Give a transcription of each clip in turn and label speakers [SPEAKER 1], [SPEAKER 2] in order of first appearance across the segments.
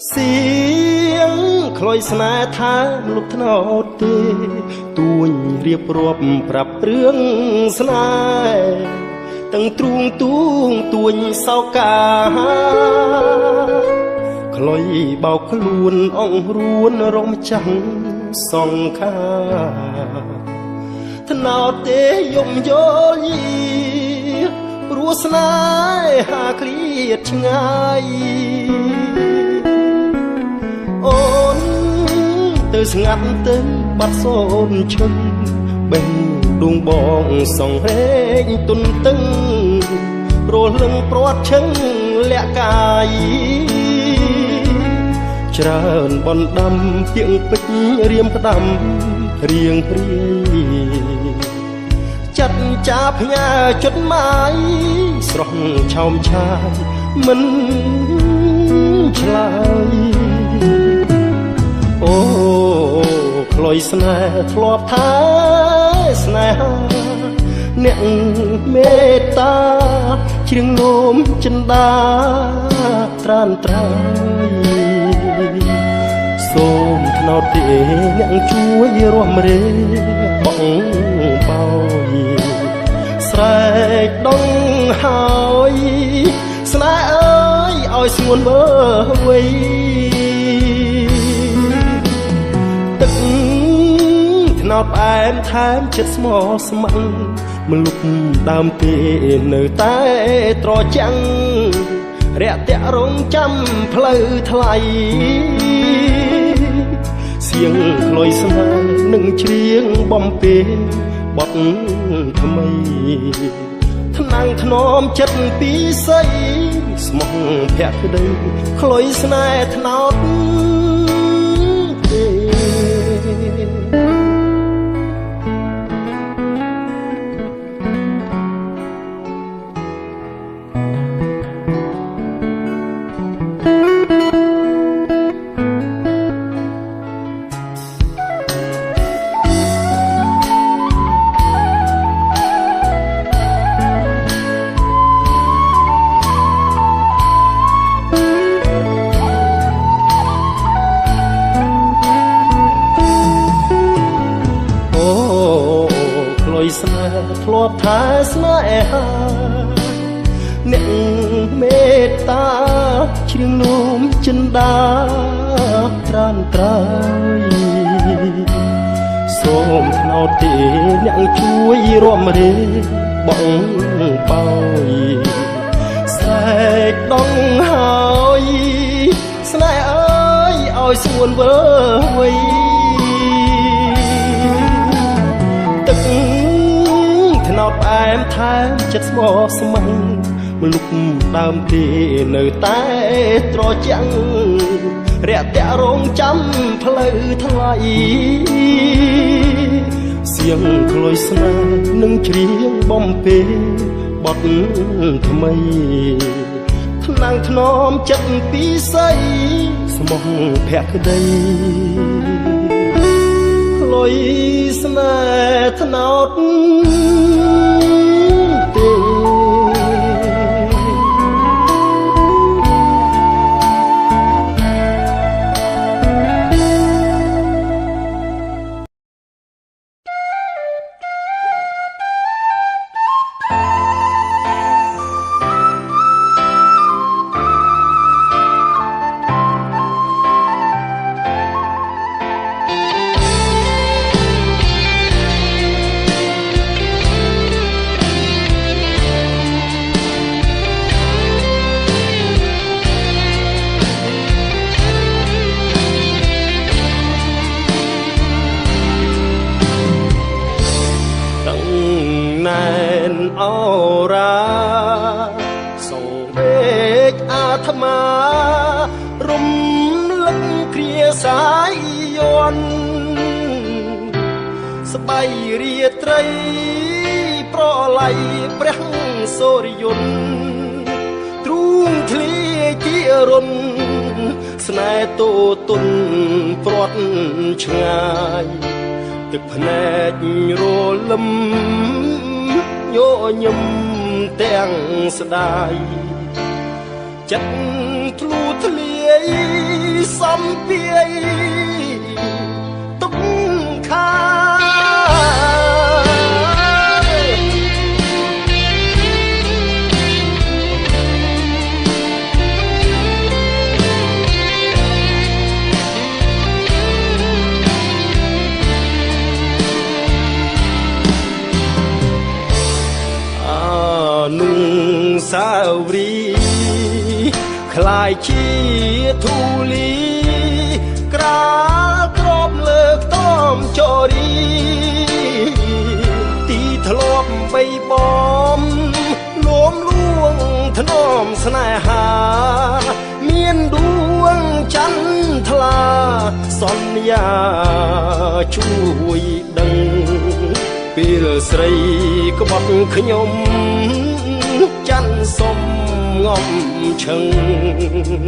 [SPEAKER 1] เสียงคลอยสนาทางลูกถนอดเตตูนเรียบรวบปรับเรื่องสนายตั้งตรุงตุงตุนเศร้ากาคลอยเบาขลุนอ่องรุนรมจังส่องข้าถนอดเตยมโยยีรู้สนายหาเครียดง่ายโอนเตอสงัดเตอบัดโซนชนเบ่งดวงบองส่องเร่งตุนตึงโรลึงปลอดชึงและกายเจริญบอนดำเพียงปิดเรียมกระดำเรียงเรียจัดจับยาจดหมายสรองชาวชายมันชลายโอ้คลอยสนาทลอบท้ายสนาเนียงเมตตาเชียงลมจันดาตรานตรายส้มถนอดเตเนียงช่วยร่วมเรบ้องเบาแสกดองหายสนาเอ้ยอ้อยสงวนเบอร์ไว้ตึกถนอดแอมแถมเจ็ดสมอสมันมันลุกดามเตเนื้อใต้ตรอจังเรียเตะรงจำเพลอทลายเสียงคลอยสนาหนึ่งเชียงบอมเปบอกทำไมทนังถนอมเจ็ดปีใสสมองแผลกได้คลอยสนาถนอดสนาทลอบท้ายสนาแอหาเนียงเมตตาเชียงลมจันดาตรานตรายส้มถนอดเตเนียงช่วยร่วมเรบ้องเบาแสกดองหายสนาเอ้ยอ้อยส่วนเบอร์ไว้นอดแอมแทมจัดสมอสมังมันลุกตามเพเนื้อใต้ตรอจังเรียเตะรงจำเพลอทลายเสียงคลอยสนาหนึ่งเชียงบอมเปบอดทำไมทนังถนอมจัดปีใสสมองแผลกได้ลอยสนาถนอดเตแนนเอาราส่งเบกอาธมารมลักเคลียสายยนสบายเรียไตรเพราะไหลเปร่งโซริยนตรุงทลีจีรนสนายโตตุนปลอดชงายตึกพแนกโรลมโยยมแต่งสดายจัดทะลุทะเล បំពាយទុកខាนุ่งสาวรีคลายชีทูลีกราครบเลิกต้อมจอรีตีถลบใบบอมลวมล่วงถนอมสนายหาเมียนดวงจันทลาสัญญาช่วยดังปีลสรีก็บอกขยมจันสมงอมเชิง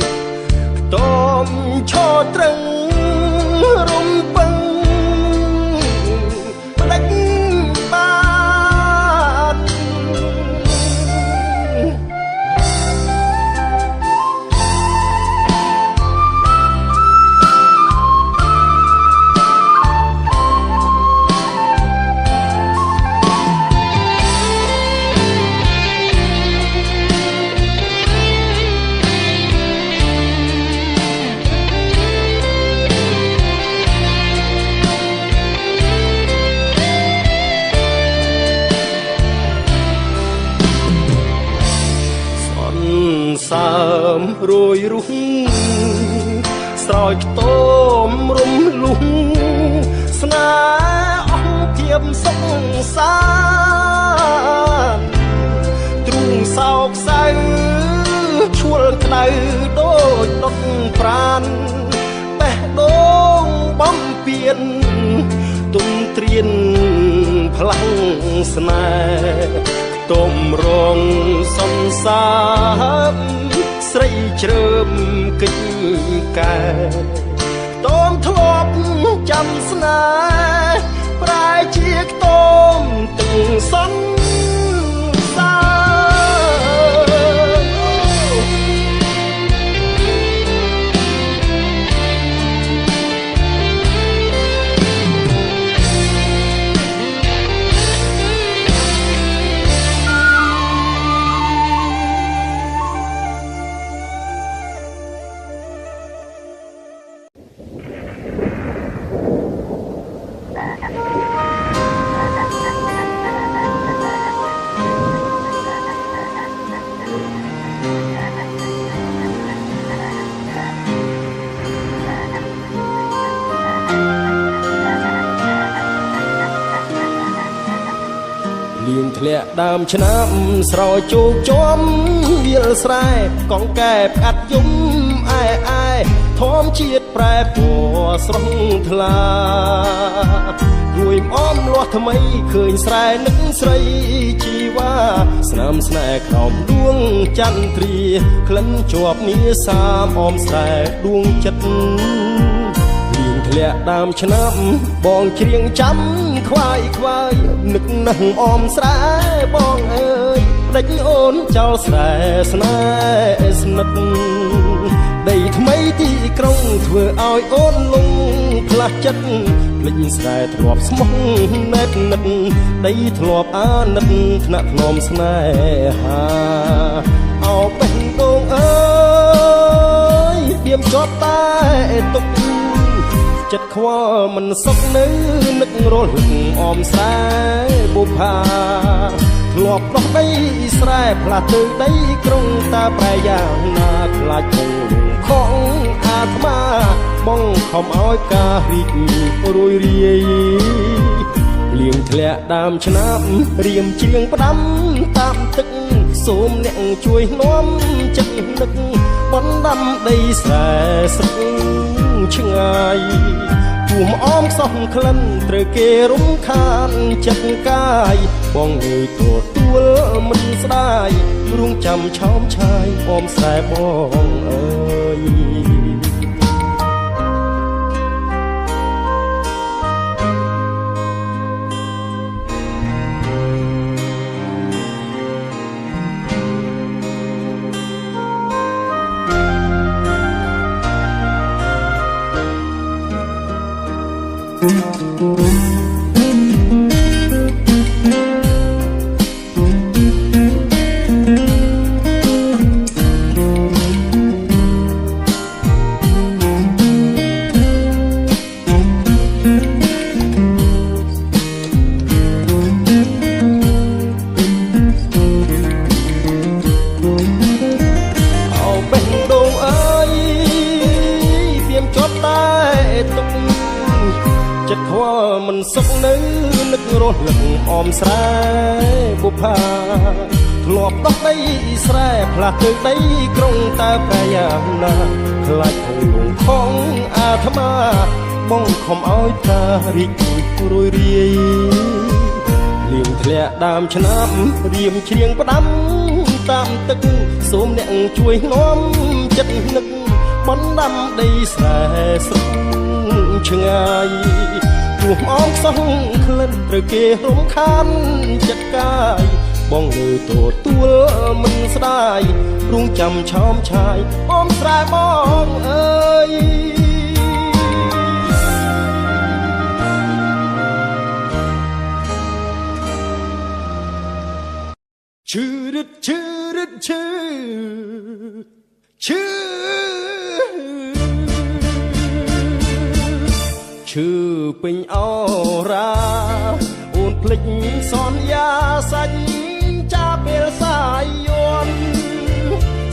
[SPEAKER 1] ต้มชอตรึงรมปังปลักบาดสามโรยรุ่งสอยต้มรุมลุงสนาอองเทียมสงสารตรุงสาวใสชวนไกลโดยดอกปราณแปะดงบ้มเปลี่ยนตุ้มเตรียนพลังสนาต้มรองสมสารใส่เชิมกินกายต้มทลบจำสนาปลายเชียกต้มตึงสันสาធ្លាក់ដើមឆ្នាំស្រោចជោគជុំវាលស្រែកងកែបអាត់យំអែអែធម្មជាតិប្រែពណ៌ស្រស់ថ្លារួយអមលាស់ថ្មីឃើញស្រែនឹកស្រីជីវ៉ាស្នាមស្នេហ៍ក្រោមដួងចន្ទ្រាក្លិនជាប់នាសាមអមស្រែដួងចិត្តធ្លាក់ដើមឆ្នាំបងច្រៀងចាំខ្វាយខ្វាយនឹកណាស់អមស្រែបងអើយដេចអូនចោលស្រែស្នេហ៍ស្និទ្ធដីថ្មីទីក្រុងធ្វើឲ្យអូនលងខ្លះចិត្តភ្លេចស្រែធ្លាប់ស្មោះណែតនិតដីធ្លាប់អាណិតថ្នាក់ធ្នមស្នេហាអោបេះដូងអើយទៀមជាប់តែទុកចិត្តខ្វល់មិនសុខនៅនឹករលឹកអមស្រែបុប្ផាធ្លាប់ដោះដីស្រែផ្លាស់ទៅដីក្រុងតាប្រែយ៉ាងណាខ្លាចគង់ខំអាត្មាបងខំឲ្យការរីករួយរាយលៀងធ្លាក់ដើមឆ្នាំរៀមជាងផ្ដាំតាមទឹកសូមអ្នកជួយនាំចិត្តនឹកបណ្ដាំដីស្រែស្រុកឆ្ងាយពុំអមខ្សោះក្លិនត្រូវគេរំខានចិត្តកាយបងងើយទទួលមិនស្ដាយរួងចាំឆោមឆាយអមស្រែបងអើយ មិនសុខនៅនឹករស់លឹកអមស្រែបុផាធ្លាប់ដោះដីស្រែផ្លាស់ទៅដីក្រុងតើប្រយ៉ាងណាខ្លាចខំលងខំអាត្មាបងខំឲ្យតារីករួយរាយលៀងធ្លាក់ដើមឆ្នាំរៀមជ្រៀងផ្ដាំតាមទឹកសូមអ្នកជួយនាំចិត្តនឹកបណ្ដាំដីស្រែស្រុកឆ្ងាយជួបអមខ្សោះក្លិនត្រូវគេរំខានចិត្តកាយបងលើទទួលមិនស្ដាយរួងចាំឆោមឆាយអមស្រែបងអើយឈឺរឹតឈឺរឹតឈឺឈឺឈឺពេញអរ៉ាអូនភ្លេចសន្យាសាច់ចាពេលសាយយន់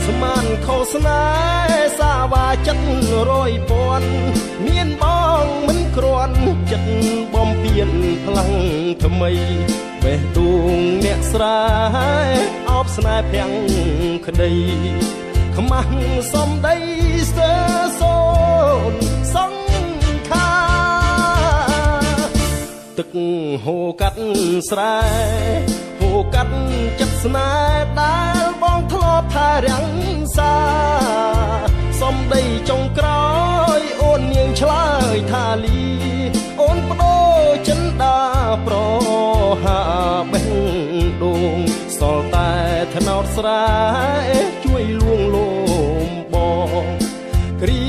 [SPEAKER 1] ស្មានខុសស្នេហ៍សាវាចិត្ត100ពាន់មានបងមិនគ្រាន់ចិត្តបំពេញផ្លាំងថ្មីបេះដូងអ្នកស្រែអបស្នេហ៍ភាំងក្តីខ្មាស់សំដីស្ទើសូនសងទឹកហូរកាត់ស្រែហូរកាត់ចិត្តស្នេហ៍ដែលបងធ្លាប់ថែរាំងសាសំដីចុងក្រោយអូននាងឆ្លើយថាលីអូនបដូរចិនដាប្រហាបេះដូងសល់តែថ្នោតស្រែជួយលួងលោមបងគ្រា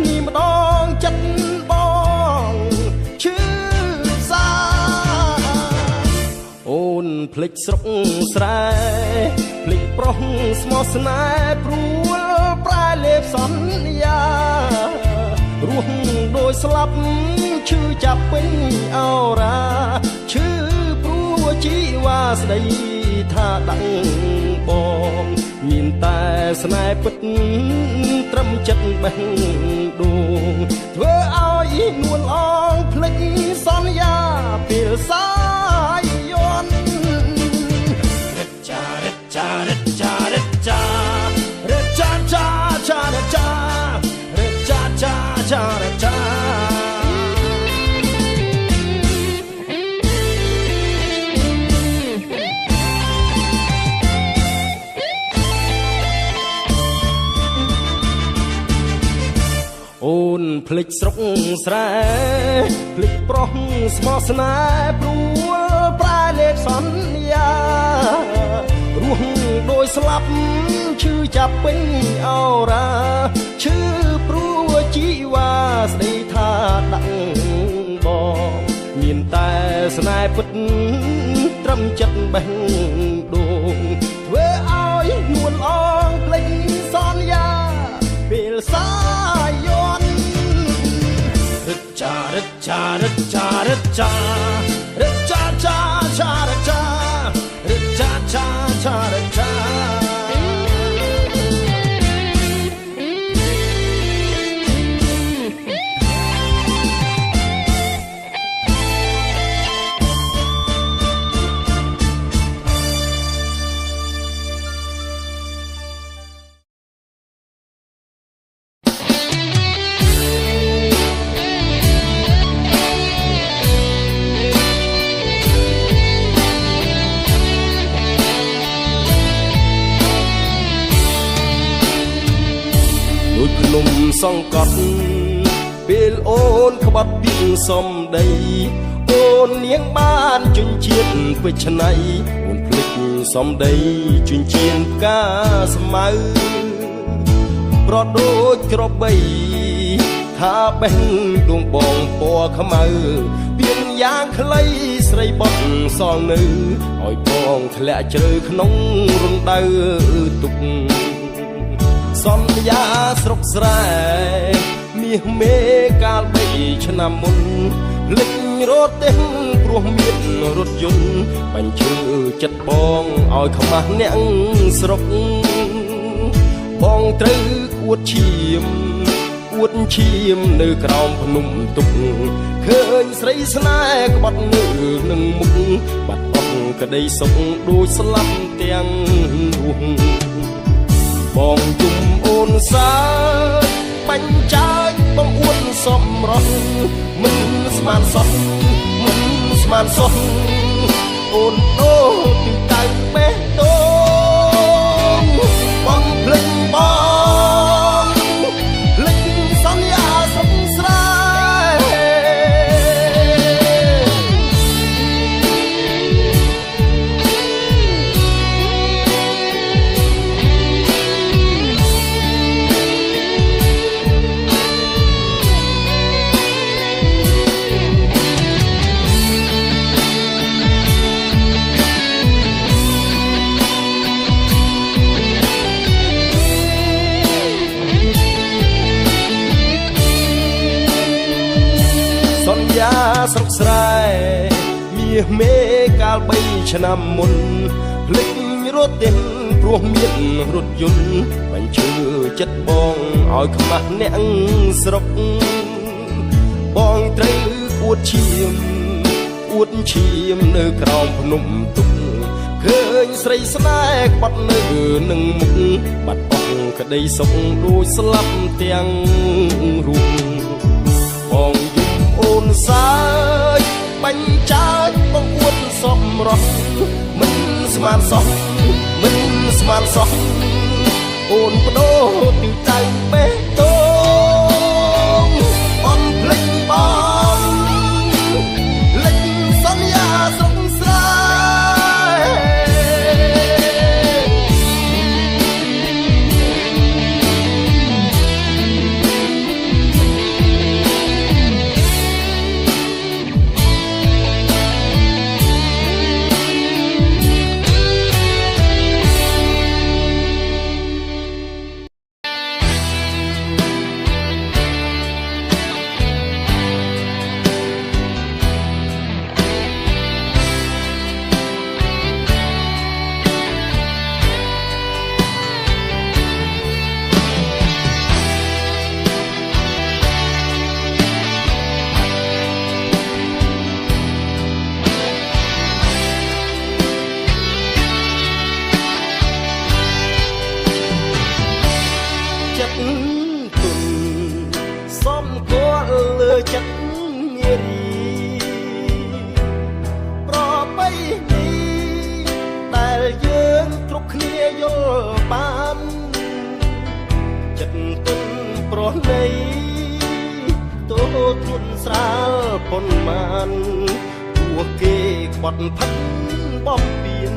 [SPEAKER 1] នេះម្ដងចិត្តបងឈឺអូនភ្លេចស្រុកស្រែភ្លេចប្រុសស្មោះស្នេហ៍ព្រួលប្រែលេបសន្យារស់ដោយស្លាប់ឈឺចាប់ពេញអរ៉ាឈឺព្រោះជីវ៉ាស្ដីថាដឹងបងមានតែស្នេហ៍ពិតត្រឹមចិត្តបេះដូងធ្វើឲ្យនួនអងភ្លេចសន្យាពេលសាយយន់រត់ចារត់ចារត់ចារត់ចារត់ចាចាចារត់ចារត់ចាចាចារត់ចាអូនភ្លេចស្រុកស្រែភ្លេចប្រុសស្មោះស្នេហ៍ព្រួលប្រែលេបសន្យារស់ដោយស្លាប់ឈឺចាប់ពេញអរ៉ាឈឺព្រោះជីវ៉ាស្ដីថាដាក់បងមានតែស្នេហ៍ពិតត្រឹមចិត្តបេះដូងធ្វើឲ្យនួនអងភ្លេចសន្យាពេលសាយយន់រត់ចារត់ចារត់ចារត់ចារត់ចាចាចារត់ចារត់ចាចាចារត់ចាសង្កត់ពេលអូនក្បត់ពីសំដីអូននាងបានជញ្ជាតិពេជ្រណៃអូនភ្លេចសំដីជញ្ជៀនផ្កាស្មៅប្រដូចក្របី ថាបេះដួងបងពណ៌ខ្មៅពៀនយ៉ាងខ្លីស្រីបត់សល់នៅឲ្យបងធ្លាក់ជ្រៅក្នុងរណ្ដៅទុកសន្យាស្រុកស្រែមាសមេកាល3ឆ្នាំមុនលិចរត់ទេព្រោះមានរថយន្តបញ្ជើចិត្តបងឲ្យខ្មាស់អ្នកស្រុកបងត្រូវអួតឈាមអួតឈាមនៅក្រោមភ្នំទុកឃើញស្រីស្នេហ៍ក្បត់នៅនឹងមុខបាត់អស់ក្តីសុខដូចស្លាប់ទាំងរួងបងជុំអូនសាបាញ់ចាយបងអួនសំរស់មិនស្មានសោះមិនស្មានសោះអូនដូទីតៅបេះដូងបងភ្លេចបងលិចសន្យាស្រុកស្រែសន្យាស្រុកស្រែមាសមេកាល3ឆ្នាំមុនភ្លេចរត់ទេព្រោះមានរថយន្តបញ្ជើចិត្តបងឲ្យខ្មាស់អ្នកស្រុកបងត្រូវអួតឈាមអួតឈាមនៅក្រោមភ្នំទុកឃើញស្រីស្នេហ៍ក្បត់នៅនឹងមុខបាត់អស់ក្តីសុខដូចស្លាប់ទាំងរូបបងអូនសាយបាញ់ចាយបងអួតសំរស់មិនស្មានសោះមិនស្មានសោះអូនបដូរទីតៅបេះដូងបងភ្លេចបងលិចសន្យាស្រុកស្រែសំគាល់លើចិត្តនារីប្របីនេះដែលយើងគ្រប់គ្នាយល់បានចិត្តទុនប្រណីទោធន់ស្រាលប៉ុន្មានពួកគេក្បត់ផិតបំពេញ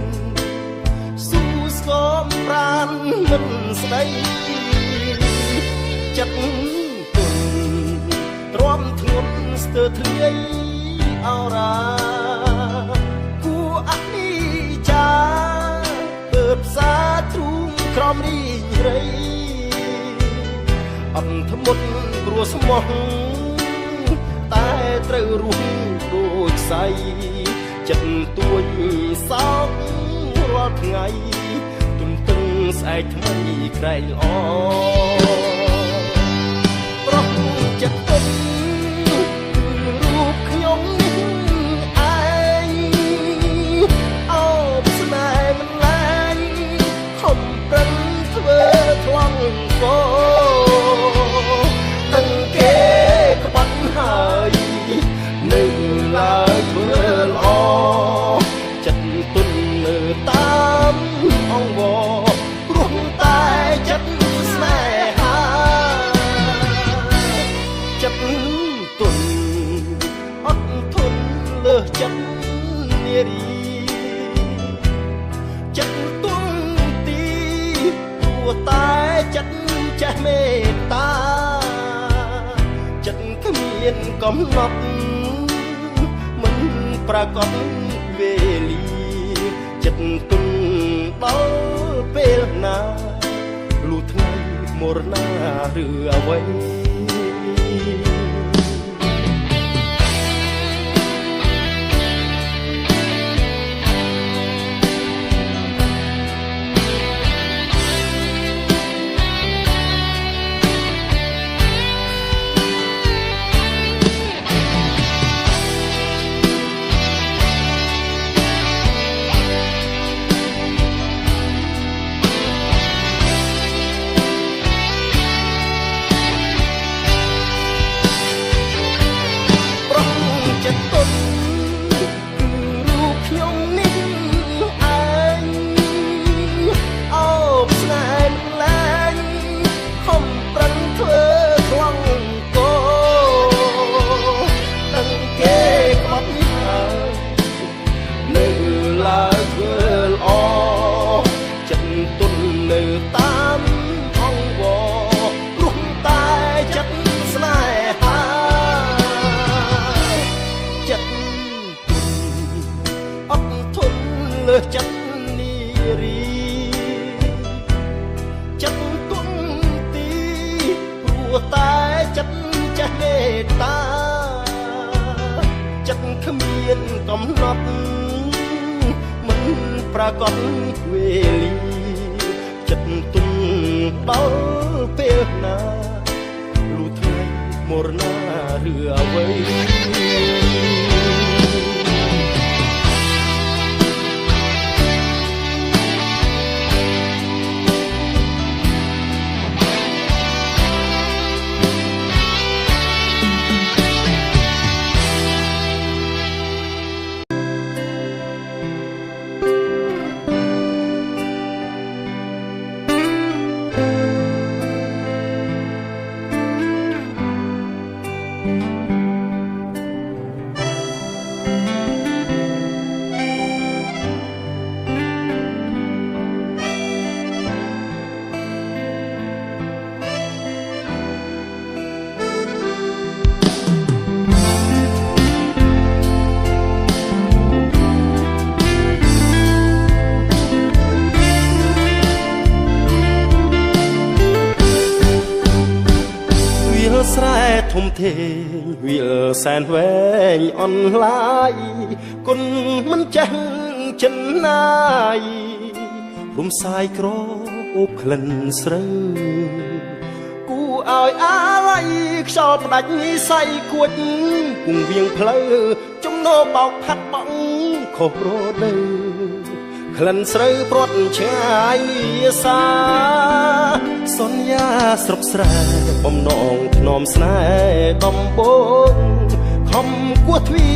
[SPEAKER 1] ស៊ូស្គមប្រានមិនស្ដីចិត្តទ្រាំធ្ងន់ស្ទើរធ្លាយអរ៉ាគួអនិច្ចាពើផ្សាទ្រូងក្រំរីងរៃអន្តមុតព្រោះស្មោះតែត្រូវរស់ដូចស្អីចិត្តទួញសោករាល់ថ្ងៃទុនទឹងស្អែកថ្មីក្រែងល្អចិត្តទុំគឺរូបខ្ញុំនេះឯងអោបស្នេហ៍មិនលែងខំប្រឹងធ្វើថ្លង់កោទាំងគេក្បត់ហើយនៅឡើយធ្វើល្អចិត្តទុំនៅតាមអង្វរព្រោះតែចិត្តស្នេហា កំណត់មិនប្រកបវេលាចិត្តទុនដល់ពេលណាលុះថ្ងៃមរណាឬអ្វីចិត្តនារីចិត្តទុំទីព្រោះតែចិត្តចេះមេត្តាចិត្តគ្មានកំណត់មិនប្រកបវេលាចិត្តទុំដល់ពេលណាលុះថ្ងៃមរណាឬអ្វីស្រែធំធេងវាលសែនវែងអនឡាយគុណមិនចេះចិនណាយរំសាយក្រអូបក្លិនស្រូវគូឲ្យអាឡ័យខ្យល់ផ្ដាច់សៃគួចគង់វៀងផ្លូវចំណោបោកផាត់បងខុសរដូវក្លិនស្រូវព្រាត់ឆ្ងាយសាសន្យាស្រុកស្រែបំណងធ្នមស្នេហ៍ដំបងខំគោះទ្វា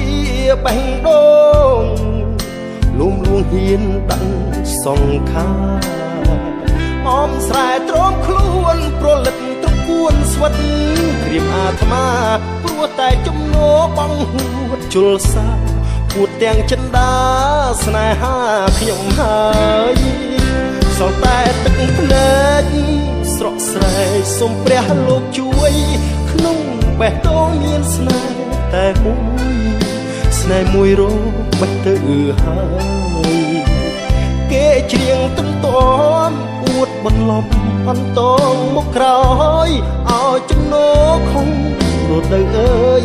[SPEAKER 1] របេះដូងលំលួងហ៊ានដឹងសង្ខាអមស្រែទ្រាំខ្លួនប្រលិតត្រកួនស្វិតក្រៀមអាត្មាព្រោះតែចំណោបងហួតជលសាពួតទាំងចិន្តាស្នេហាខ្ញុំហើយសល់តែទឹកភ្នែកស្រក់ស្រែកសូមព្រះលោកជួយក្នុងបេះដូងមានស្នេហ៍តែមួយស្នេហ៍មួយរកមិនទៅហើយគេច្រៀងទំទាំអួតបន្លំអន្តងមកក្រោយឲ្យចំណោខំរដូវអើយ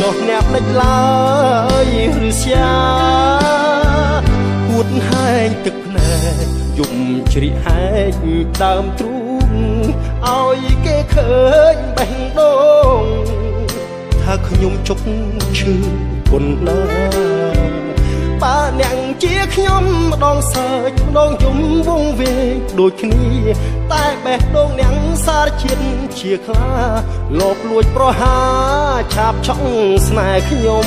[SPEAKER 1] ចុះអ្នកភ្លេចឡើយឬស្យាពួតហែងទឹកភ្នែកយំជ្រីកហែកដើមទ្រូងឲ្យគេឃើញបេះដូងថាខ្ញុំជុកឈឺគុណណាបើអ្នកជាខ្ញុំម្ដងសើចម្ដងយំវងវែងដូចគ្នាតែបេះដូងអ្នកសារជាតិជាខ្លាលបលួចប្រហាឆាបឆក់ស្នេហ៍ខ្ញុំ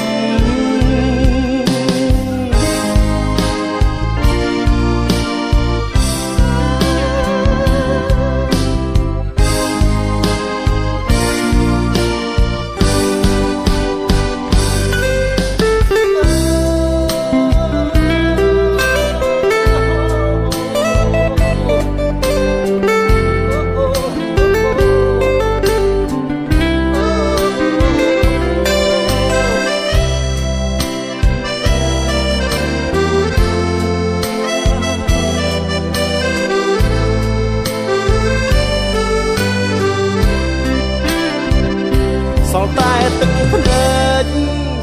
[SPEAKER 1] ល់តែទឹកភ្នែក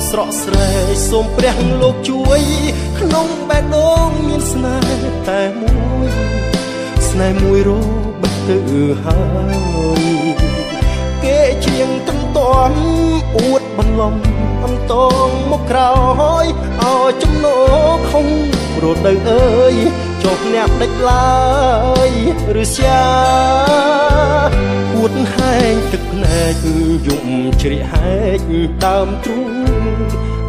[SPEAKER 1] ស្រក់ស្រែកសូមព្រះលោកជួយក្នុងបេះដូងមានស្នេហ៍តែមួយស្នេហ៍មួយរបិទទៅហើយគេជាងត្រឹមតំអួតបន្លំអន្តងមកក្រោយឲ្យចំណោខំរដូវអើយចុះអ្នកដេចឡើយឬស្យាហួតហែងទឹកភ្នែកយំជ្រះហែកដើមទ្រូង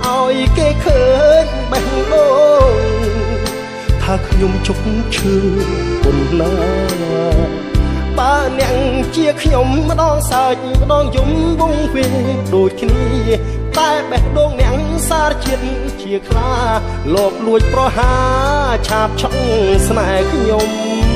[SPEAKER 1] ឲ្យគេឃើញបេះដូងថាខ្ញុំជុកឈឺប៉ុណ្ណាបើអ្នកជាខ្ញុំម្ដងសើចម្ដងយំវងវេដូចគ្នាតែបេះដូងអ្នកសារជាតិជាខ្លាលោកលួចប្រហាឆាបឆក់ស្នេហ៍ខ្ញុំ